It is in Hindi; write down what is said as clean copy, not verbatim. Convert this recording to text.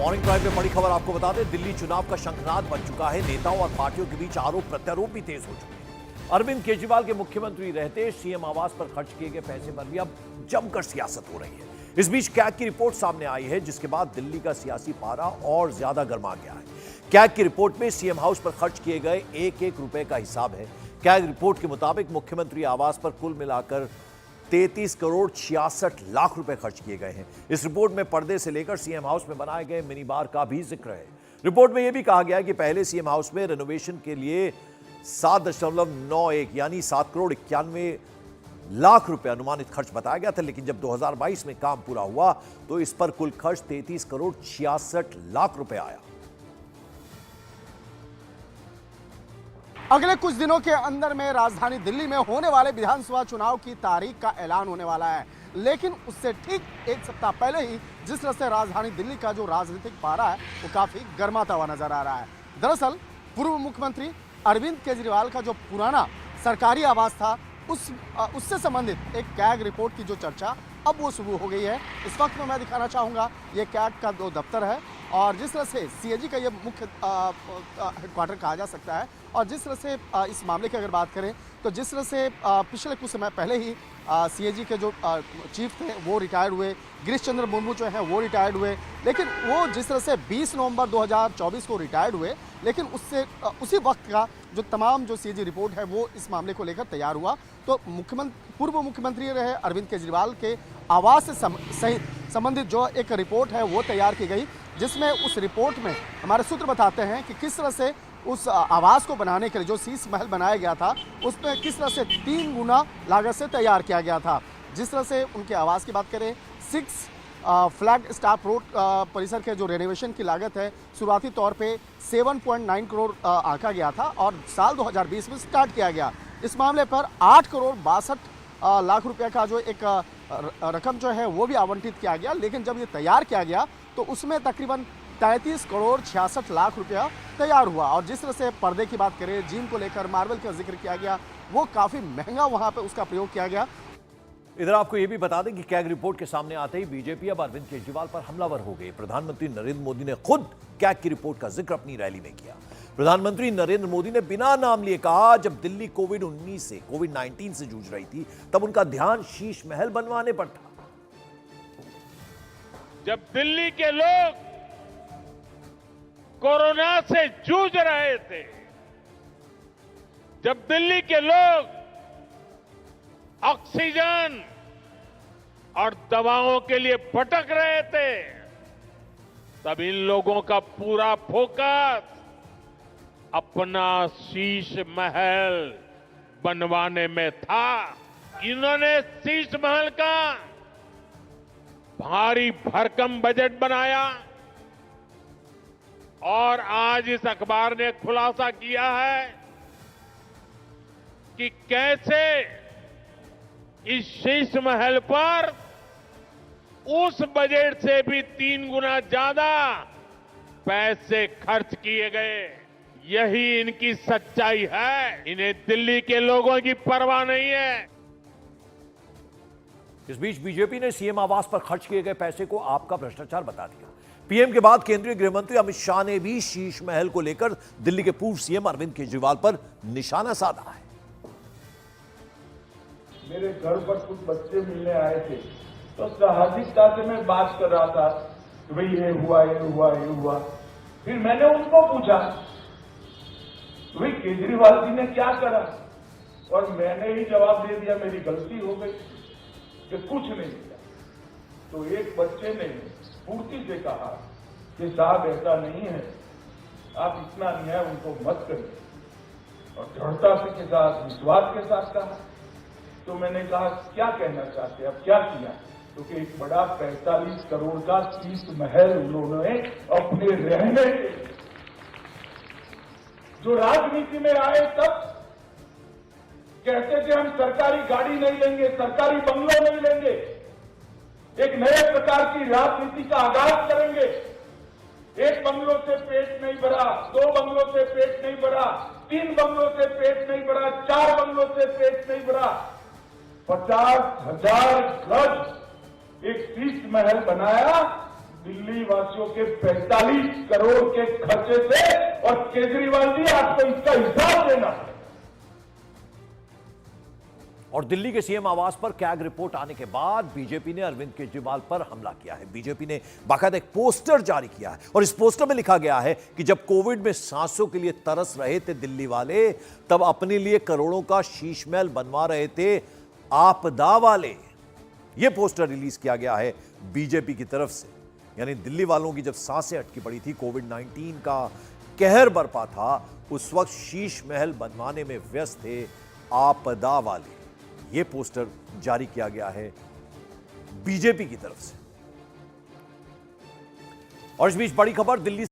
मॉर्निंग ड्राइव में बड़ी खबर आपको बता दें, दिल्ली चुनाव का शंखनाद बन चुका है। नेताओं और पार्टियों के बीच आरोप प्रत्यारोप भी तेज हो चुके हैं। अरविंद केजरीवाल के मुख्यमंत्री रहते सीएम आवास पर खर्च किए गए पैसे पर भी अब जमकर सियासत हो रही है। इस बीच कैग की रिपोर्ट सामने आई है, जिसके बाद दिल्ली का सियासी पारा और ज्यादा गर्मा गया है। कैग की रिपोर्ट में सीएम हाउस पर खर्च किए गए एक एक रुपए का हिसाब है। कैग रिपोर्ट के मुताबिक मुख्यमंत्री आवास पर कुल मिलाकर 33 करोड़ 66 लाख रुपए खर्च किए गए हैं। इस रिपोर्ट में पर्दे से लेकर सीएम हाउस में बनाए गए मिनी बार का भी जिक्र है। रिपोर्ट में यह भी कहा गया है कि पहले सीएम हाउस में रेनोवेशन के लिए 7.91 यानी 7 करोड़ 91 लाख रुपए अनुमानित खर्च बताया गया था, लेकिन जब 2022 में काम पूरा हुआ तो इस पर कुल खर्च 33 करोड़ 66 लाख रुपए आया। अगले कुछ दिनों के अंदर में राजधानी दिल्ली में होने वाले विधानसभा चुनाव की तारीख का ऐलान होने वाला है, लेकिन उससे ठीक एक सप्ताह पहले ही जिस तरह से राजधानी दिल्ली का जो राजनीतिक पारा है वो काफी गर्माता हुआ नजर आ रहा है। दरअसल पूर्व मुख्यमंत्री अरविंद केजरीवाल का जो पुराना सरकारी आवास था उससे संबंधित एक कैग रिपोर्ट की जो चर्चा अब वो शुरू हो गई है। इस वक्त में मैं दिखाना चाहूँगा ये कैग का जो दफ्तर है और जिस तरह से सीएजी का ये मुख्य हेडक्वार्टर कहा जा सकता है, और जिस तरह से इस मामले की अगर बात करें तो जिस तरह से पिछले कुछ समय पहले ही सीएजी के जो चीफ थे वो रिटायर्ड हुए, गिरीश चंद्र मुर्मू जो हैं वो रिटायर्ड हुए, लेकिन वो जिस तरह से 20 नवंबर 2024 को रिटायर्ड हुए, लेकिन उससे उसी वक्त का जो तमाम जो सीएजी रिपोर्ट है वो इस मामले को लेकर तैयार हुआ। तो पूर्व मुख्यमंत्री रहे अरविंद केजरीवाल के आवास से सहित संबंधित जो एक रिपोर्ट है वो तैयार की गई, जिसमें उस रिपोर्ट में हमारे सूत्र बताते हैं कि किस तरह से उस आवास को बनाने के लिए जो शीश महल बनाया गया था उसमें किस तरह से 3 गुना लागत से तैयार किया गया था। जिस तरह से उनके आवास की बात करें, 6 फ्लैग स्टाफ रोड परिसर के जो रेनोवेशन की लागत है शुरुआती तौर पे 7.9 करोड़ आंका गया था और साल 2020 में स्टार्ट किया गया। इस मामले पर 8 करोड़ 62 लाख रुपए का जो एक रकम जो है वो भी आवंटित किया गया, लेकिन जब ये तैयार किया गया तो उसमें तकरीबन 33 करोड़ 66 लाख रुपया तैयार हुआ। और जिस तरह से पर्दे की बात करें, जिम को लेकर मार्बल का जिक्र किया गया, वो काफी महंगा वहां पे उसका प्रयोग किया गया। इधर आपको यह भी बता दें कि कैग रिपोर्ट के सामने आते ही बीजेपी अब अरविंद केजरीवाल पर हमलावर हो गई। प्रधानमंत्री नरेंद्र मोदी ने खुद कैग की रिपोर्ट का जिक्र अपनी रैली में किया। प्रधानमंत्री नरेंद्र मोदी ने बिना नाम लिए कहा, जब दिल्ली कोविड-19 से जूझ रही थी तब उनका ध्यान शीश महल बनवाने पर था। जब दिल्ली के लोग कोरोना से जूझ रहे थे, जब दिल्ली के लोग ऑक्सीजन और दवाओं के लिए भटक रहे थे, तब इन लोगों का पूरा फोकस अपना शीश महल बनवाने में था। इन्होंने शीश महल का भारी भरकम बजट बनाया और आज इस अखबार ने खुलासा किया है कि कैसे इस शीश महल पर उस बजट से भी 3 गुना ज्यादा पैसे खर्च किए गए। यही इनकी सच्चाई है। इन्हें दिल्ली के लोगों की परवाह नहीं है। इस बीच बीजेपी ने सीएम आवास पर खर्च किए गए पैसे को आपका भ्रष्टाचार बता दिया। पीएम के बाद केंद्रीय गृह मंत्री अमित शाह ने भी शीश महल को लेकर दिल्ली के पूर्व सीएम अरविंद केजरीवाल पर निशाना साधा है। मेरे घर पर कुछ बच्चे मिलने आए थे तो साहसिकता से मैं बात कर रहा था कि भाई ये हुआ ये हुआ ये हुआ। फिर मैंने उनको पूछा भाई केजरीवाल जी ने क्या करा, और मैंने ही जवाब दे दिया मेरी गलती हो गई कि कुछ नहीं किया। तो एक बच्चे ने स्फूर्ति से कहा कि साहब ऐसा नहीं है, आप इतना अन्याय उनको मत करिए, और दृढ़ता के साथ विश्वास के साथ कहा। तो मैंने कहा क्या कहना चाहते हैं, अब क्या किया? क्योंकि एक बड़ा 45 करोड़ का शीश महल उन्होंने अपने रहने जो राजनीति में आए तब कहते थे हम सरकारी गाड़ी नहीं लेंगे, सरकारी बंगलो नहीं लेंगे, एक नए प्रकार की राजनीति का आगाज करेंगे। एक बंगलों से पेट नहीं भरा, 2 बंगलों से पेट नहीं भरा, 3 बंगलों से पेट नहीं भरा, 4 बंगलों से पेट नहीं भरा, 50,000 गज एक शीश महल बनाया दिल्ली वासियों के 45 करोड़ के खर्चे से, और केजरीवाल जी आपको इसका हिसाब देना है। और दिल्ली के सीएम आवास पर कैग रिपोर्ट आने के बाद बीजेपी ने अरविंद केजरीवाल पर हमला किया है। बीजेपी ने बाकायदा एक पोस्टर जारी किया है और इस पोस्टर में लिखा गया है कि जब कोविड में सांसों के लिए तरस रहे थे दिल्ली वाले, तब अपने लिए करोड़ों का शीश महल बनवा रहे थे आपदा वाले। यह पोस्टर रिलीज किया गया है बीजेपी की तरफ से। यानी दिल्ली वालों की जब सांसें अटकी पड़ी थी, कोविड-19 का कहर बरपा था, उस वक्त शीश महल बनवाने में व्यस्त थे आपदा वाले। यह पोस्टर जारी किया गया है बीजेपी की तरफ से। और इस बीच बड़ी खबर दिल्ली